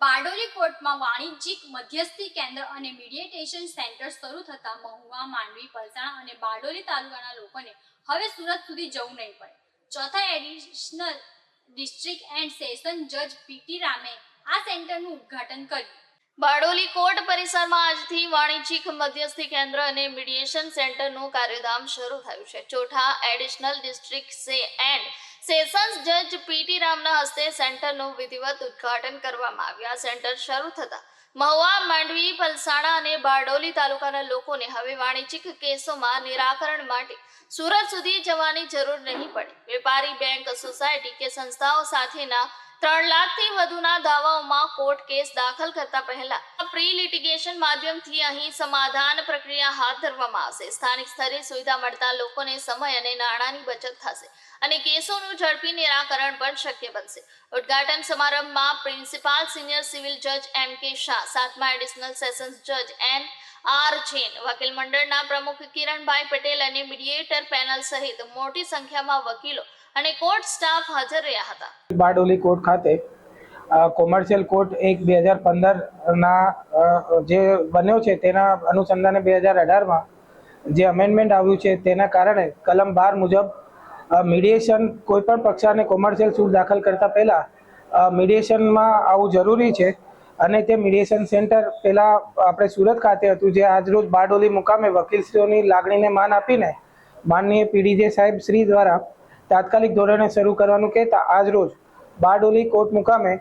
બારડોલી કોર્ટમાં વાણિજ્યિક મધ્યસ્થી કેન્દ્ર અને મીડિયેશન સેન્ટર શરૂ થતાં મહુવા, માંડવી, પલસાણા અને બારડોલી તાલુકાના લોકોને હવે સુરત સુધી જવું નહીં પડે. ચોથા એડિશનલ ડિસ્ટ્રિક્ટ એન્ડ સેશન જજ પીટી રામે આ સેન્ટરનું ઉદ્ઘાટન કર્યું. બારડોલી કોર્ટ પરિસરમાં આજથી વાણિજ્યિક મધ્યસ્થી કેન્દ્ર અને મીડિયેશન સેન્ટરનું કાર્યધામ શરૂ થયું છે. ચોથા એડિશનલ ડિસ્ટ્રિક્ટ એન્ડ સેશન્સ જજ પીટી રામના હસ્તે સેન્ટરનું વિધિવત ઉદ્ઘાટન કરવામાં આવ્યું. આ સેન્ટર શરૂ થતાં મહુવા, માંડવી, પલસાણા અને બારડોલી તાલુકાના લોકોને હવે વાણિજ્યિક કેસોમાં નિરાકરણ માટે સુરત સુધી જવાની જરૂર નહીં પડે. વેપારી, બેંક, સોસાયટી કે સંસ્થાઓ સાથેના 3 લાખથી વધુના દાવાઓમાં કોર્ટ કેસ દાખલ કરતા પહેલા પ્રી લિટિગેશન માધ્યમથી અહીં સમાધાન પ્રક્રિયા હાથ ધરવામાં આવશે. સ્થાનિક સ્તરે સુવિધા મળતા લોકોને સમય અને નાણાંની બચત થશે અને કેસોનું ઝડપી નિરાકરણ પણ શક્ય બનશે. ઉદ્ઘાટન સમારંભમાં પ્રિન્સિપાલ સિનિયર સિવિલ જજ એમ કે શાહ, 7મા એડિશનલ સેશન્સ જજ NR જૈન, વકીલ મંડળના પ્રમુખ કિરણભાઈ પટેલ અને મીડિયેટર પેનલ સહિત મોટી સંખ્યામાં વકીલો અને કોર્ટ સ્ટાફ હાજર રહ્યા હતા. બારડોલી કોર્ટ ખાતે કોમર્શિયલ કોર્ટ 1/2015 જે બન્યો છે તેના અનુસંધાને 2018માં જે અમેન્ડમેન્ટ આવ્યું છે તેના કારણે કલમ 12 મુજબ મીડિયેશન કોઈપણ પક્ષને કોમર્શિયલ સૂટ દાખલ કરતા પહેલા મીડિયેશનમાં આવવું જરૂરી છે અને તે મીડિયેશન સેન્ટર પહેલા આપણે સુરત ખાતે હતું, જે આજરોજ બારડોલી મુકામે વકીલશ્રીઓની લાગણીને માન આપીને માનનીય પીડીજે સાહેબ શ્રી દ્વારા તાત્કાલિક ધોરણે શરૂ કરવાનું કહેતા આજરોજ બારડોલી કોર્ટ મુકામે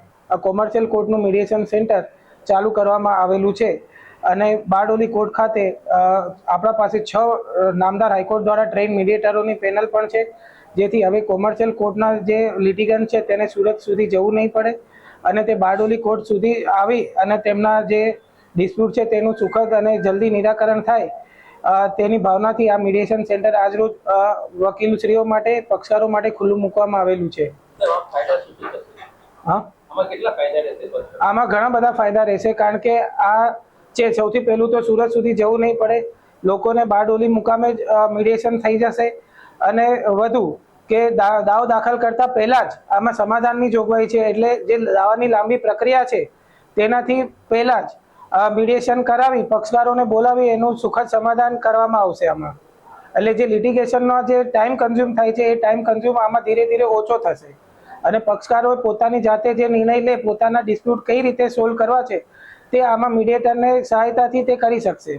કોમર્શિયલ કોર્ટનું મીડિયેશન સેન્ટર ચાલુ કરવામાં આવેલું છે. અને બારડોલી કોર્ટ ખાતે આપણા પાસે 6 નામદાર હાઈકોર્ટ દ્વારા ટ્રેન મીડિયેટરોની પેનલ પણ છે, જેથી હવે કોમર્શિયલ કોર્ટના જે લિટિગન્ટ છે તેને સુરત સુધી જવું નહીં પડે અને તે બારડોલી કોર્ટ સુધી આવી અને તેમના જે ડિસ્પ્યુટ છે તેનું સુખદ અને જલ્દી નિરાકરણ થાય તેની ભાવનાથી આ મીડિયેશન સેન્ટર આજરોજ વકીલશ્રીઓ માટે, પક્ષકારો માટે ખુલ્લું મૂકવામાં આવેલું છે. આમાં ઘણા બધા ફાયદા રહેશે, કારણ કે આ છે સૌથી પહેલું તો સુરત સુધી જવું નહીં પડે, લોકોને બારડોલી મુકામે જ મીડિયેશન થઈ જશે અને વધુ કે દાવ દાખલ કરતા પહેલા જ આમાં સમાધાનની જોગવાઈ છે. એટલે જે દાવાની લાંબી પ્રક્રિયા છે તેનાથી પહેલા જ મીડિયેશન કરાવી પક્ષકારોને બોલાવી એનું સુખદ સમાધાન કરવામાં આવશે આમાં. એટલે જે લિટિગેશનનો જે ટાઈમ કન્ઝ્યુમ થાય છે એ ટાઈમ કન્ઝ્યુમ આમાં ધીરે ધીરે ઓછો થશે અને પક્ષકારોએ પોતાની જાતે જે નિર્ણય લે, પોતાના ડિસ્પ્યુટ કઈ રીતે સોલ્વ કરવા છે તે આમાં મીડિયેટરને સહાયતાથી તે કરી શકશે.